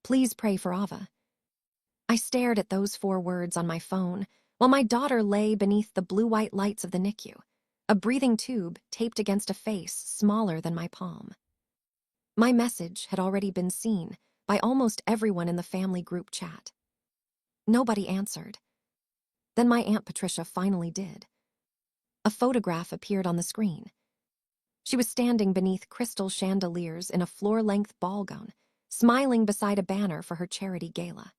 Please pray for Ava. I stared at those 4 words on my phone while my daughter lay beneath the blue-white lights of the NICU, a breathing tube taped against a face smaller than my palm. My message had already been seen by almost everyone in the family group chat. Nobody answered. Then my Aunt Patricia finally did. A photograph appeared on the screen. She was standing beneath crystal chandeliers in a floor-length ball gown, smiling beside a banner for her charity gala.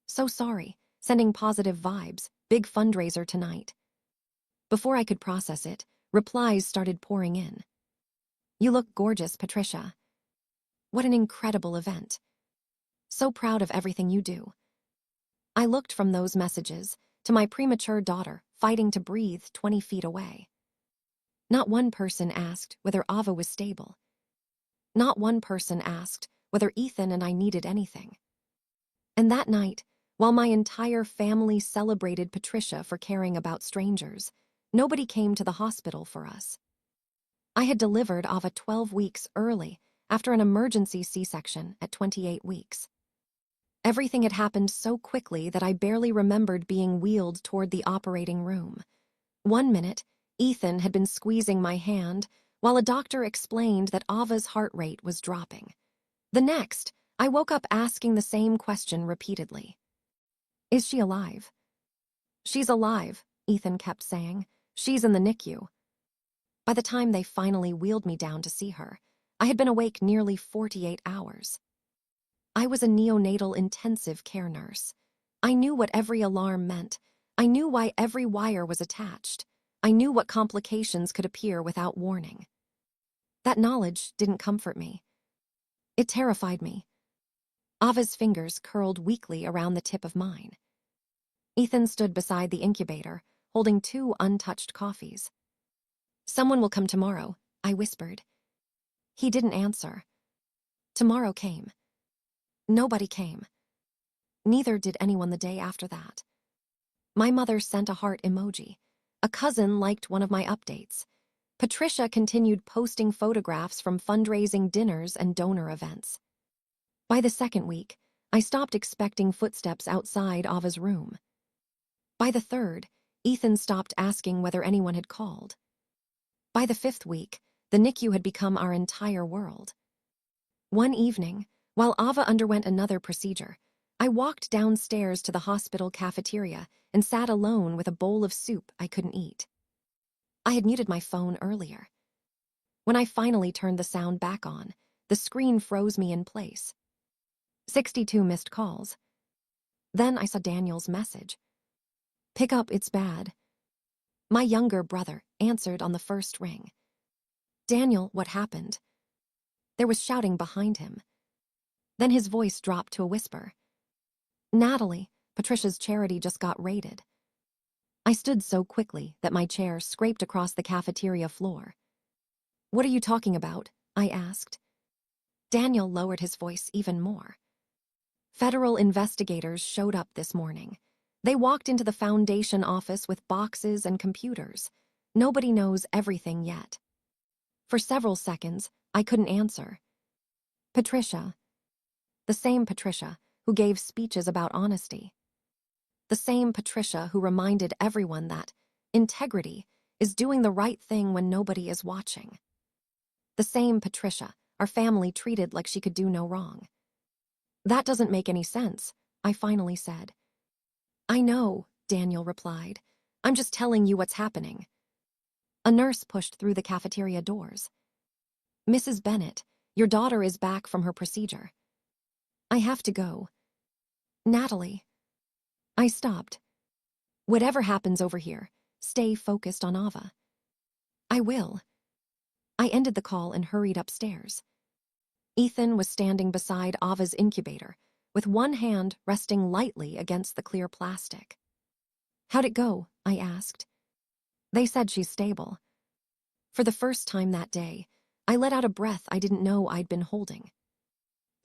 So sorry, sending positive vibes, big fundraiser tonight. Before I could process it, replies started pouring in. You look gorgeous, Patricia. What an incredible event. So proud of everything you do. I looked from those messages to my premature daughter fighting to breathe 20 feet away. Not one person asked whether Ava was stable. Not one person asked whether Ethan and I needed anything. And that night, while my entire family celebrated Patricia for caring about strangers, nobody came to the hospital for us. I had delivered Ava 12 weeks early after an emergency C-section at 28 weeks. Everything had happened so quickly that I barely remembered being wheeled toward the operating room. 1 minute, Ethan had been squeezing my hand while a doctor explained that Ava's heart rate was dropping. The next, I woke up asking the same question repeatedly. Is she alive? She's alive, Ethan kept saying. She's in the NICU. By the time they finally wheeled me down to see her, I had been awake nearly 48 hours. I was a neonatal intensive care nurse. I knew what every alarm meant. I knew why every wire was attached. I knew what complications could appear without warning. That knowledge didn't comfort me. It terrified me. Ava's fingers curled weakly around the tip of mine. Ethan stood beside the incubator, holding 2 untouched coffees. Someone will come tomorrow, I whispered. He didn't answer. Tomorrow came. Nobody came. Neither did anyone the day after that. My mother sent a heart emoji. A cousin liked one of my updates. Patricia continued posting photographs from fundraising dinners and donor events. By the 2nd week, I stopped expecting footsteps outside Ava's room. By the 3rd, Ethan stopped asking whether anyone had called. By the 5th week, the NICU had become our entire world. One evening, while Ava underwent another procedure, I walked downstairs to the hospital cafeteria and sat alone with a bowl of soup I couldn't eat. I had muted my phone earlier. When I finally turned the sound back on, the screen froze me in place. 62 missed calls. Then I saw Daniel's message. Pick up, it's bad. My younger brother answered on the first ring. Daniel, what happened? There was shouting behind him. Then his voice dropped to a whisper. Natalie, Patricia's charity just got raided. I stood so quickly that my chair scraped across the cafeteria floor. What are you talking about? I asked. Daniel lowered his voice even more. Federal investigators showed up this morning. They walked into the foundation office with boxes and computers. Nobody knows everything yet. For several seconds, I couldn't answer. Patricia. The same Patricia who gave speeches about honesty. The same Patricia who reminded everyone that integrity is doing the right thing when nobody is watching. The same Patricia our family treated like she could do no wrong. That doesn't make any sense, I finally said. I know, Daniel replied. I'm just telling you what's happening. A nurse pushed through the cafeteria doors. Mrs. Bennett, your daughter is back from her procedure. I have to go. Natalie. I stopped. Whatever happens over here, stay focused on Ava. I will. I ended the call and hurried upstairs. Ethan was standing beside Ava's incubator, with one hand resting lightly against the clear plastic. How'd it go? I asked. They said she's stable. For the first time that day, I let out a breath I didn't know I'd been holding.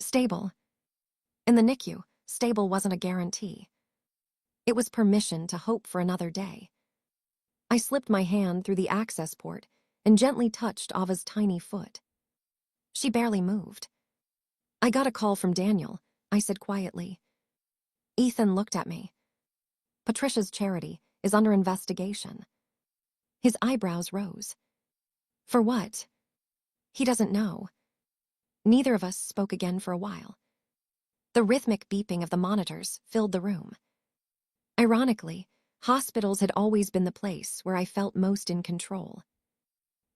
Stable. In the NICU, stable wasn't a guarantee. It was permission to hope for another day. I slipped my hand through the access port and gently touched Ava's tiny foot. She barely moved. I got a call from Daniel, I said quietly. Ethan looked at me. Patricia's charity is under investigation. His eyebrows rose. For what? He doesn't know. Neither of us spoke again for a while. The rhythmic beeping of the monitors filled the room. Ironically, hospitals had always been the place where I felt most in control.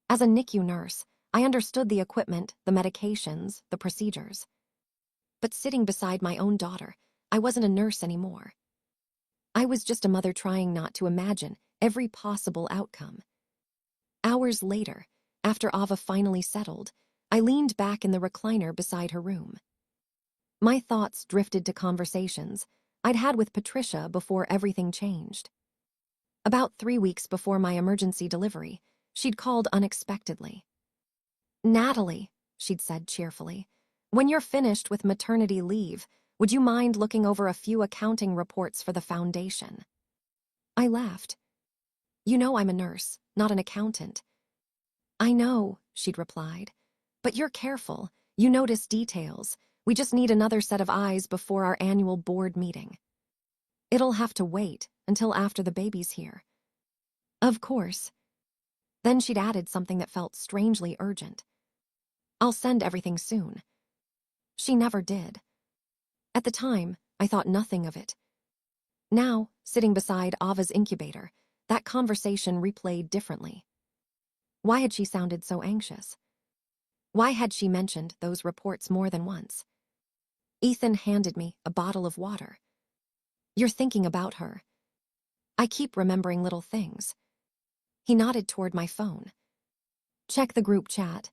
As a NICU nurse, I understood the equipment, the medications, the procedures. But sitting beside my own daughter, I wasn't a nurse anymore. I was just a mother trying not to imagine every possible outcome. Hours later, after Ava finally settled, I leaned back in the recliner beside her room. My thoughts drifted to conversations I'd had with Patricia before everything changed. About 3 weeks before my emergency delivery, she'd called unexpectedly. "Natalie," she'd said cheerfully, "when you're finished with maternity leave, would you mind looking over a few accounting reports for the foundation?" I laughed. "You know I'm a nurse, not an accountant." "I know," she'd replied, "but you're careful. You notice details. We just need another set of eyes before our annual board meeting." "It'll have to wait until after the baby's here." "Of course." Then she'd added something that felt strangely urgent. "I'll send everything soon." She never did. At the time, I thought nothing of it. Now, sitting beside Ava's incubator, that conversation replayed differently. Why had she sounded so anxious? Why had she mentioned those reports more than once? Ethan handed me a bottle of water. "You're thinking about her." "I keep remembering little things." He nodded toward my phone. "Check the group chat."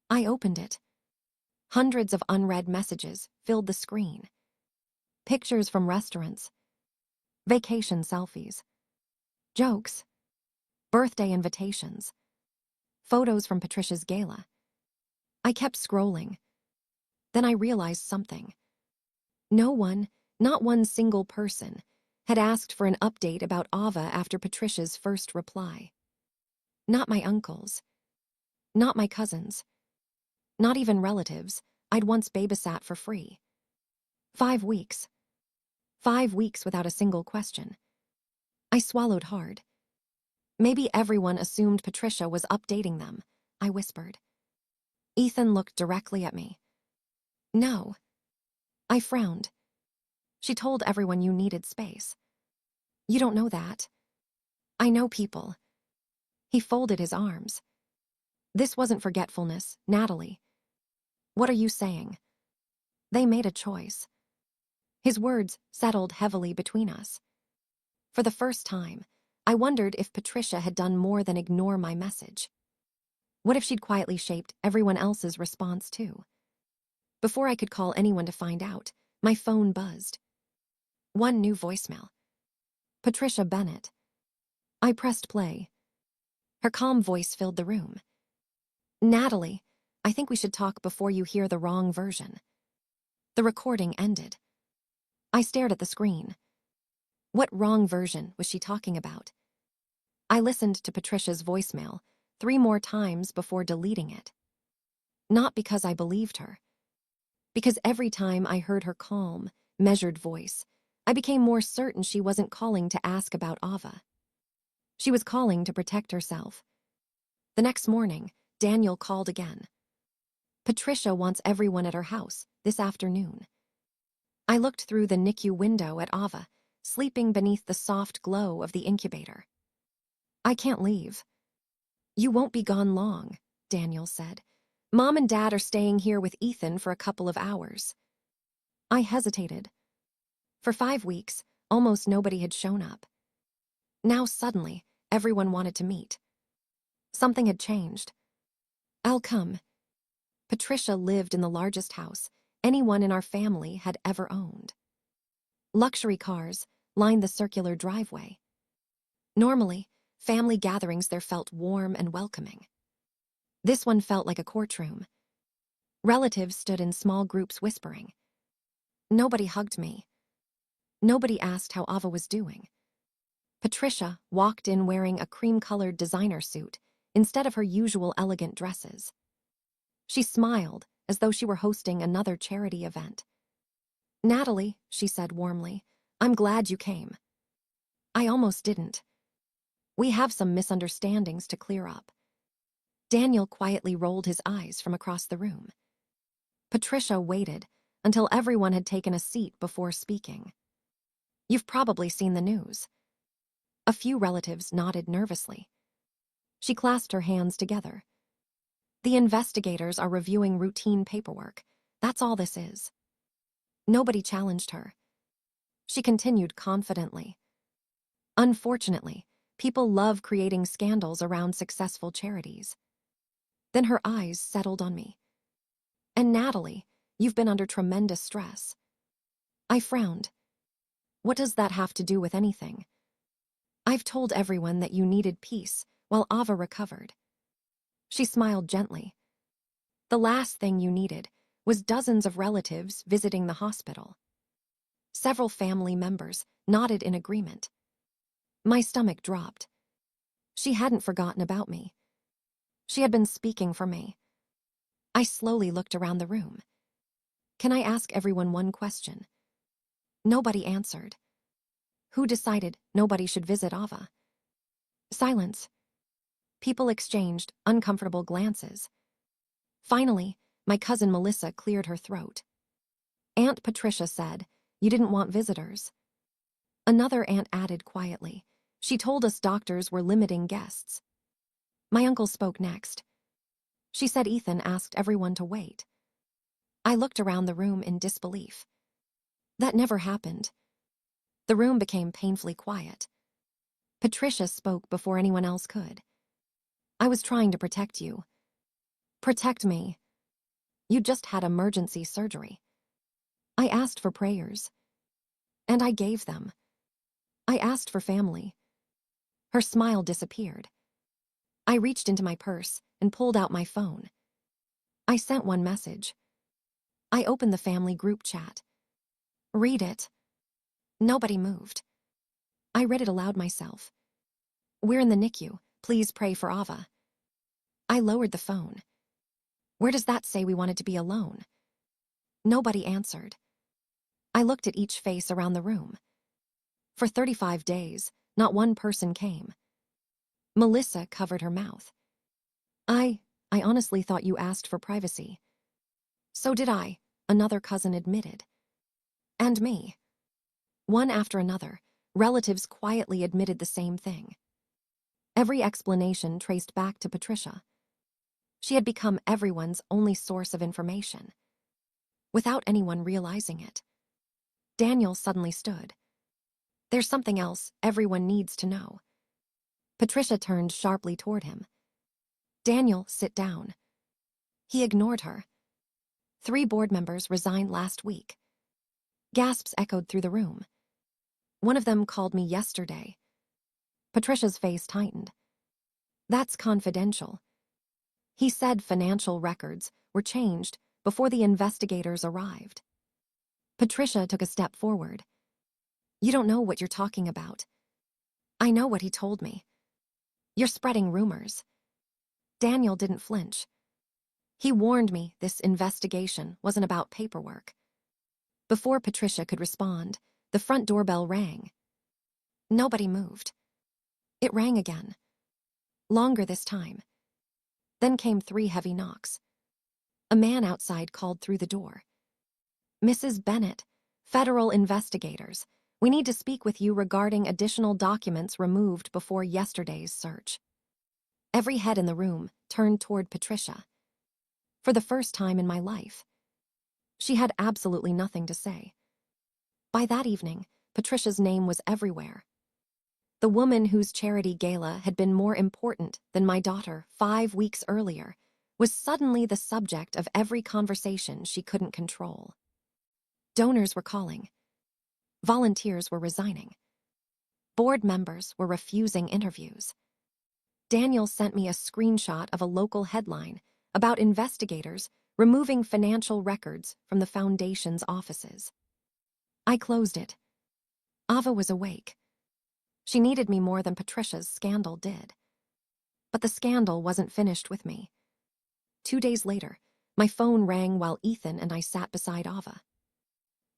I opened it. Hundreds of unread messages filled the screen. Pictures from restaurants. Vacation selfies. Jokes. Birthday invitations. Photos from Patricia's gala. I kept scrolling. Then I realized something. No one, not one single person, had asked for an update about Ava after Patricia's first reply. Not my uncles. Not my cousins. Not even relatives I'd once babysat for free. 5 weeks. 5 weeks without a single question. I swallowed hard. Maybe everyone assumed Patricia was updating them, I whispered. Ethan looked directly at me. "No." I frowned. "She told everyone you needed space." "You don't know that." "I know people." He folded his arms. "This wasn't forgetfulness, Natalie." "What are you saying?" "They made a choice." His words settled heavily between us. For the first time, I wondered if Patricia had done more than ignore my message. What if she'd quietly shaped everyone else's response too? Before I could call anyone to find out, my phone buzzed. One new voicemail. Patricia Bennett. I pressed play. Her calm voice filled the room. "Natalie, I think we should talk before you hear the wrong version." The recording ended. I stared at the screen. What wrong version was she talking about? I listened to Patricia's voicemail 3 more times before deleting it. Not because I believed her. Because every time I heard her calm, measured voice, I became more certain she wasn't calling to ask about Ava. She was calling to protect herself. The next morning, Daniel called again. "Patricia wants everyone at her house this afternoon." I looked through the NICU window at Ava, sleeping beneath the soft glow of the incubator. "I can't leave." "You won't be gone long," Daniel said. "Mom and Dad are staying here with Ethan for a couple of hours." I hesitated. For 5 weeks, almost nobody had shown up. Now suddenly, everyone wanted to meet. Something had changed. "I'll come." Patricia lived in the largest house anyone in our family had ever owned. Luxury cars lined the circular driveway. Normally, family gatherings there felt warm and welcoming. This one felt like a courtroom. Relatives stood in small groups whispering. Nobody hugged me. Nobody asked how Ava was doing. Patricia walked in wearing a cream-colored designer suit instead of her usual elegant dresses. She smiled as though she were hosting another charity event. Natalie, she said warmly, I'm glad you came. I almost didn't. We have some misunderstandings to clear up. Daniel quietly rolled his eyes from across the room. Patricia waited until everyone had taken a seat before speaking. You've probably seen the news. A few relatives nodded nervously. She clasped her hands together. The investigators are reviewing routine paperwork. That's all this is. Nobody challenged her. She continued confidently. Unfortunately, people love creating scandals around successful charities. Then her eyes settled on me. And Natalie, you've been under tremendous stress. I frowned. What does that have to do with anything? I've told everyone that you needed peace while Ava recovered. She smiled gently. The last thing you needed was dozens of relatives visiting the hospital. Several family members nodded in agreement. My stomach dropped. She hadn't forgotten about me. She had been speaking for me. I slowly looked around the room. Can I ask everyone one question? Nobody answered. Who decided nobody should visit Ava? Silence. People exchanged uncomfortable glances. Finally, my cousin Melissa cleared her throat. Aunt Patricia said, you didn't want visitors. Another aunt added quietly, she told us doctors were limiting guests. My uncle spoke next. She said Ethan asked everyone to wait. I looked around the room in disbelief. That never happened. The room became painfully quiet. Patricia spoke before anyone else could. I was trying to protect you. Protect me. You just had emergency surgery. I asked for prayers. And I gave them. I asked for family. Her smile disappeared. I reached into my purse and pulled out my phone. I sent one message. I opened the family group chat. Read it. Nobody moved. I read it aloud myself. We're in the NICU. Please pray for Ava. I lowered the phone. Where does that say we wanted to be alone? Nobody answered. I looked at each face around the room. For 35 days, not one person came. Melissa covered her mouth. I honestly thought you asked for privacy. So did I, another cousin admitted. And me. One after another, relatives quietly admitted the same thing. Every explanation traced back to Patricia. She had become everyone's only source of information. Without anyone realizing it. Daniel suddenly stood. There's something else everyone needs to know. Patricia turned sharply toward him. Daniel, sit down. He ignored her. 3 board members resigned last week. Gasps echoed through the room. One of them called me yesterday. Patricia's face tightened. That's confidential. He said financial records were changed before the investigators arrived. Patricia took a step forward. You don't know what you're talking about. I know what he told me. You're spreading rumors. Daniel didn't flinch. He warned me this investigation wasn't about paperwork. Before Patricia could respond, the front doorbell rang. Nobody moved. It rang again. Longer this time. Then came 3 heavy knocks. A man outside called through the door. Mrs. Bennett, federal investigators, we need to speak with you regarding additional documents removed before yesterday's search. Every head in the room turned toward Patricia. For the first time in my life. She had absolutely nothing to say. By that evening, Patricia's name was everywhere. The woman whose charity gala had been more important than my daughter 5 weeks earlier was suddenly the subject of every conversation she couldn't control. Donors were calling. Volunteers were resigning. Board members were refusing interviews. Daniel sent me a screenshot of a local headline about investigators removing financial records from the foundation's offices. I closed it. Ava was awake. She needed me more than Patricia's scandal did. But the scandal wasn't finished with me. 2 days later, my phone rang while Ethan and I sat beside Ava.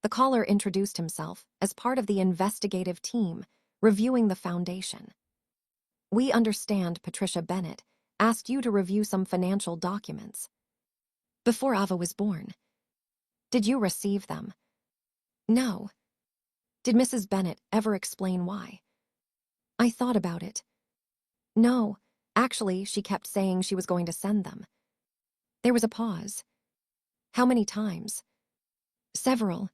The caller introduced himself as part of the investigative team reviewing the foundation. "We understand Patricia Bennett asked you to review some financial documents before Ava was born. Did you receive them?" "No." "Did Mrs. Bennett ever explain why?" "I thought about it. No, actually, she kept saying she was going to send them." There was a pause. "How many times?" "Several."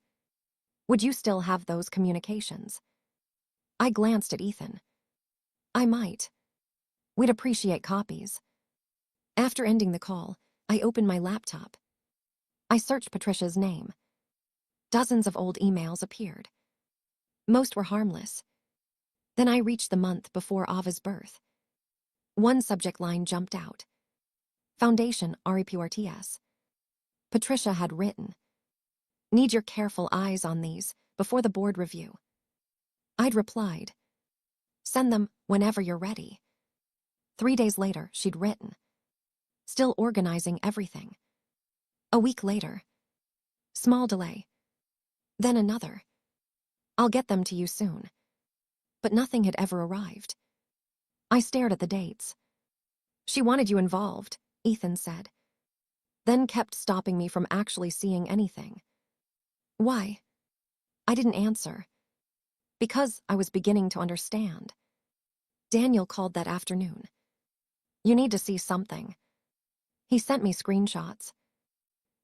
"Would you still have those communications?" I glanced at Ethan. "I might. We'd appreciate copies." After ending the call, I opened my laptop. I searched Patricia's name. Dozens of old emails appeared. Most were harmless. Then I reached the month before Ava's birth. One subject line jumped out. Foundation REPURTS. Patricia had written, "Need your careful eyes on these before the board review." I'd replied, "Send them whenever you're ready." 3 days later, she'd written, "Still organizing everything." A week later, small delay. Then another, "I'll get them to you soon." But nothing had ever arrived. I stared at the dates. "She wanted you involved," Ethan said, then kept stopping me from actually seeing anything. "Why?" I didn't answer. Because I was beginning to understand. Daniel called that afternoon. "You need to see something." He sent me screenshots.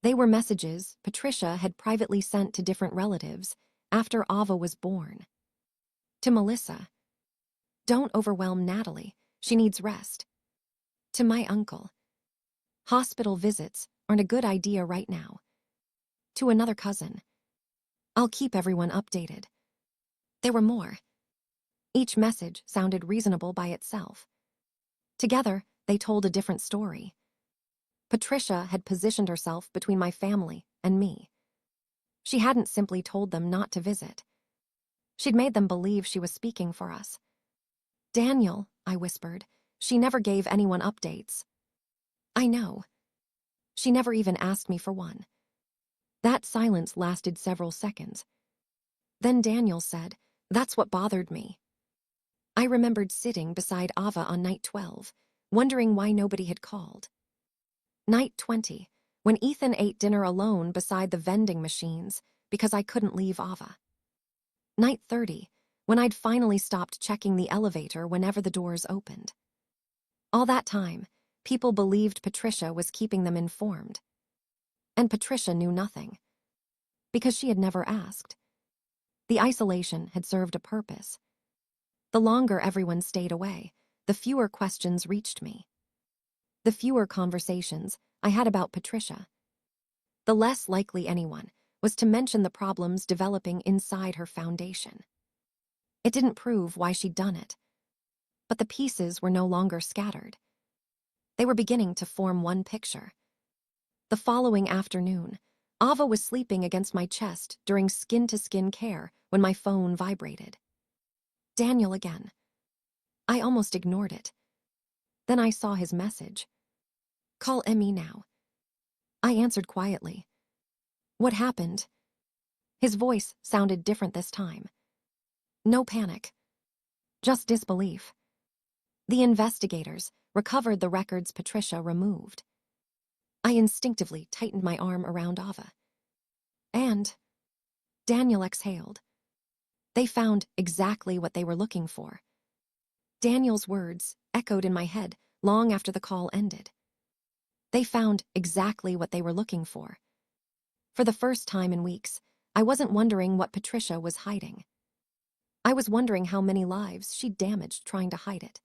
They were messages Patricia had privately sent to different relatives after Ava was born. To Melissa, "Don't overwhelm Natalie. She needs rest." To my uncle, "Hospital visits aren't a good idea right now." To another cousin, "I'll keep everyone updated." There were more. Each message sounded reasonable by itself. Together, they told a different story. Patricia had positioned herself between my family and me. She hadn't simply told them not to visit. She'd made them believe she was speaking for us. "Daniel," I whispered, "she never gave anyone updates." "I know. She never even asked me for one." That silence lasted several seconds. Then Daniel said, "That's what bothered me." I remembered sitting beside Ava on night 12, wondering why nobody had called. Night 20, when Ethan ate dinner alone beside the vending machines because I couldn't leave Ava. Night 30, when I'd finally stopped checking the elevator whenever the doors opened. All that time, people believed Patricia was keeping them informed. And Patricia knew nothing. Because she had never asked. The isolation had served a purpose. The longer everyone stayed away, the fewer questions reached me. The fewer conversations I had about Patricia. The less likely anyone was to mention the problems developing inside her foundation. It didn't prove why she'd done it. But the pieces were no longer scattered. They were beginning to form one picture. The following afternoon, Ava was sleeping against my chest during skin-to-skin care when my phone vibrated. Daniel again. I almost ignored it. Then I saw his message. "Call Emmy now." I answered quietly. "What happened?" His voice sounded different this time. No panic. Just disbelief. The investigators recovered the records Patricia removed. I instinctively tightened my arm around Ava. And Daniel exhaled. They found exactly what they were looking for. Daniel's words echoed in my head long after the call ended. They found exactly what they were looking for. For the first time in weeks, I wasn't wondering what Patricia was hiding. I was wondering how many lives she'd damaged trying to hide it.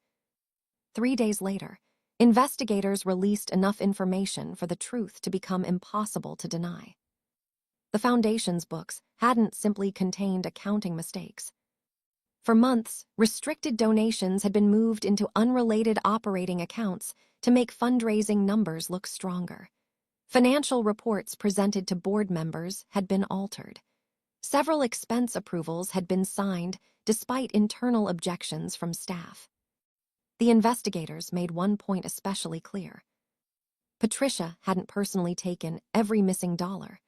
3 days later, investigators released enough information for the truth to become impossible to deny. The Foundation's books hadn't simply contained accounting mistakes. For months, restricted donations had been moved into unrelated operating accounts to make fundraising numbers look stronger. Financial reports presented to board members had been altered. Several expense approvals had been signed despite internal objections from staff. The investigators made one point especially clear. Patricia hadn't personally taken every missing dollar.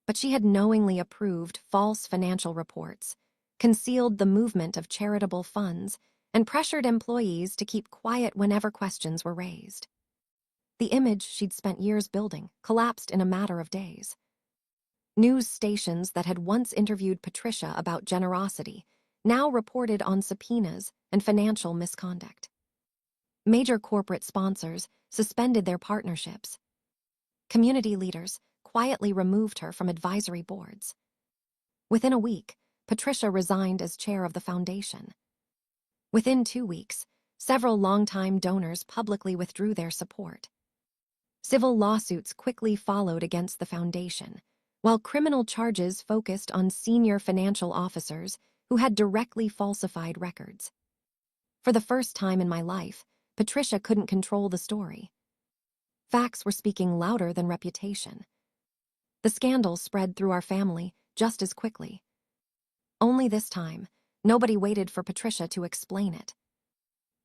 But she had knowingly approved false financial reports, concealed the movement of charitable funds, and pressured employees to keep quiet whenever questions were raised. The image she'd spent years building collapsed in a matter of days. News stations that had once interviewed Patricia about generosity now reported on subpoenas and financial misconduct. Major corporate sponsors suspended their partnerships. Community leaders quietly removed her from advisory boards. Within a week, Patricia resigned as chair of the foundation. Within 2 weeks, several longtime donors publicly withdrew their support. Civil lawsuits quickly followed against the foundation, while criminal charges focused on senior financial officers who had directly falsified records. For the first time in my life, Patricia couldn't control the story. Facts were speaking louder than reputation. The scandal spread through our family just as quickly. Only this time, nobody waited for Patricia to explain it.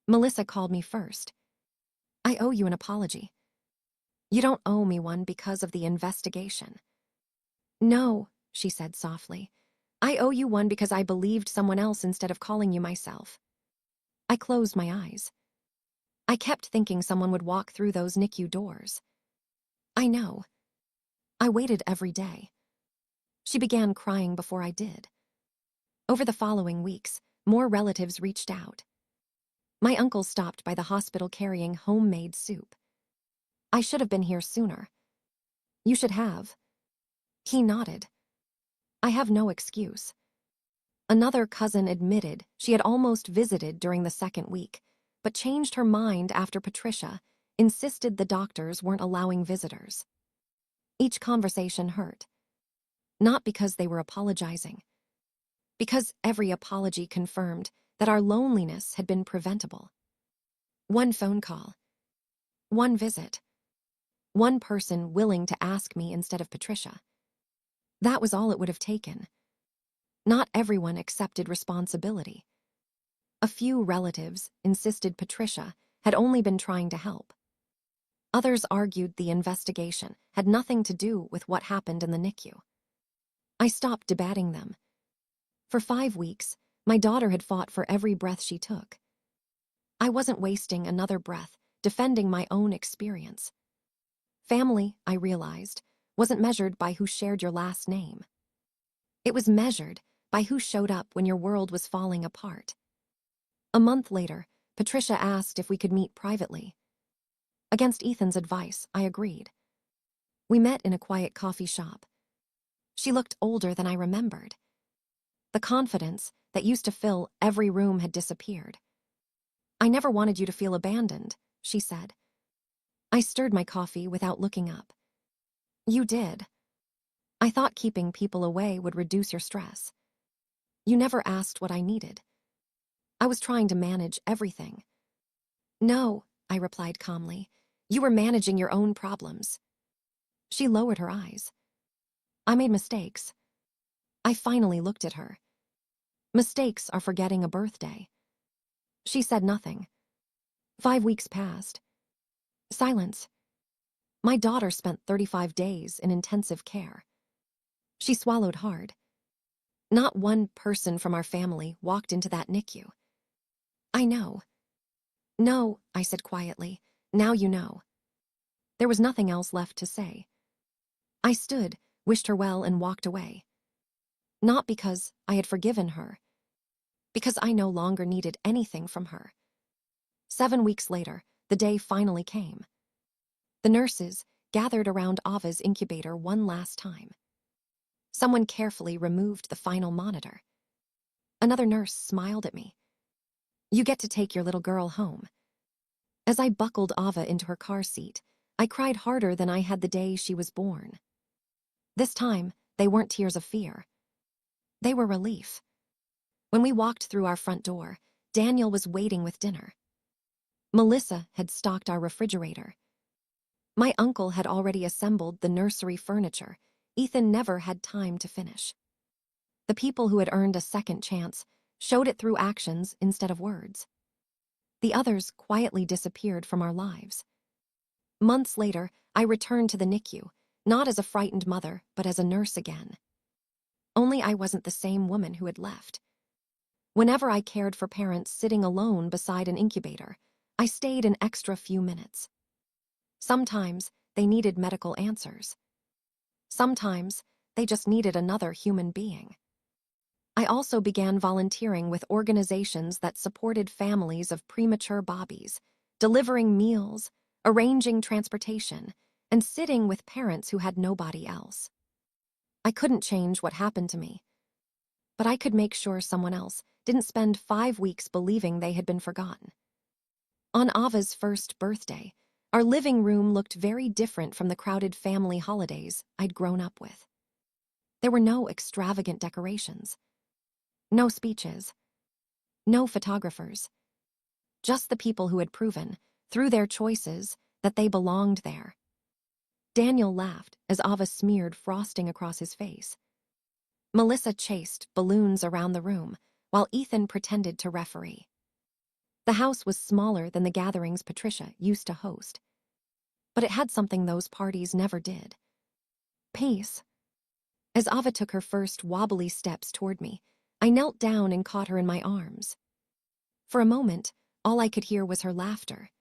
Melissa called me first. "I owe you an apology." "You don't owe me one because of the investigation." "No," she said softly. "I owe you one because I believed someone else instead of calling you myself." I closed my eyes. I kept thinking someone would walk through those NICU doors. I know. I waited every day. She began crying before I did. Over the following weeks, more relatives reached out. My uncle stopped by the hospital carrying homemade soup. "I should have been here sooner." "You should have." He nodded. "I have no excuse." Another cousin admitted she had almost visited during the second week, but changed her mind after Patricia insisted the doctors weren't allowing visitors. Each conversation hurt. Not because they were apologizing. Because every apology confirmed that our loneliness had been preventable. One phone call. One visit. One person willing to ask me instead of Patricia. That was all it would have taken. Not everyone accepted responsibility. A few relatives insisted Patricia had only been trying to help. Others argued the investigation had nothing to do with what happened in the NICU. I stopped debating them. For 5 weeks, my daughter had fought for every breath she took. I wasn't wasting another breath defending my own experience. Family, I realized, wasn't measured by who shared your last name. It was measured by who showed up when your world was falling apart. A month later, Patricia asked if we could meet privately. Against Ethan's advice, I agreed. We met in a quiet coffee shop. She looked older than I remembered. The confidence that used to fill every room had disappeared. "I never wanted you to feel abandoned," she said. I stirred my coffee without looking up. "You did. I thought keeping people away would reduce your stress. You never asked what I needed. I was trying to manage everything." "No," I replied calmly. "You were managing your own problems." She lowered her eyes. "I made mistakes." I finally looked at her. "Mistakes are forgetting a birthday." She said nothing. 5 weeks passed. Silence. My daughter spent 35 days in intensive care. She swallowed hard. Not one person from our family walked into that NICU. "I know." "No," I said quietly. "Now you know." There was nothing else left to say. I stood, wished her well, and walked away. Not because I had forgiven her, because I no longer needed anything from her. 7 weeks later, the day finally came. The nurses gathered around Ava's incubator one last time. Someone carefully removed the final monitor. Another nurse smiled at me. "You get to take your little girl home." As I buckled Ava into her car seat, I cried harder than I had the day she was born. This time, they weren't tears of fear. They were relief. When we walked through our front door, Daniel was waiting with dinner. Melissa had stocked our refrigerator. My uncle had already assembled the nursery furniture Ethan never had time to finish. The people who had earned a second chance showed it through actions instead of words. The others quietly disappeared from our lives. Months later, I returned to the NICU, Not as a frightened mother, but as a nurse again. Only I wasn't the same woman who had left. Whenever I cared for parents sitting alone beside an incubator, I stayed an extra few minutes. Sometimes they needed medical answers. Sometimes they just needed another human being. I also began volunteering with organizations that supported families of premature Bobbies, delivering meals, arranging transportation, and sitting with parents who had nobody else. I couldn't change what happened to me, but I could make sure someone else didn't spend 5 weeks believing they had been forgotten. On Ava's first birthday, our living room looked very different from the crowded family holidays I'd grown up with. There were no extravagant decorations, no speeches, no photographers, just the people who had proven, through their choices, that they belonged there. Daniel laughed as Ava smeared frosting across his face. Melissa chased balloons around the room, while Ethan pretended to referee. The house was smaller than the gatherings Patricia used to host, but it had something those parties never did. Peace. As Ava took her first wobbly steps toward me, I knelt down and caught her in my arms. For a moment, all I could hear was her laughter.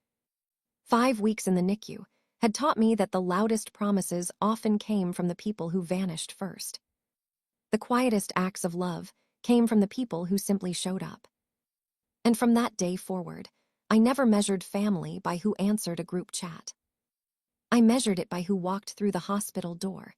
5 weeks in the NICU had taught me that the loudest promises often came from the people who vanished first. The quietest acts of love came from the people who simply showed up. And from that day forward, I never measured family by who answered a group chat. I measured it by who walked through the hospital door,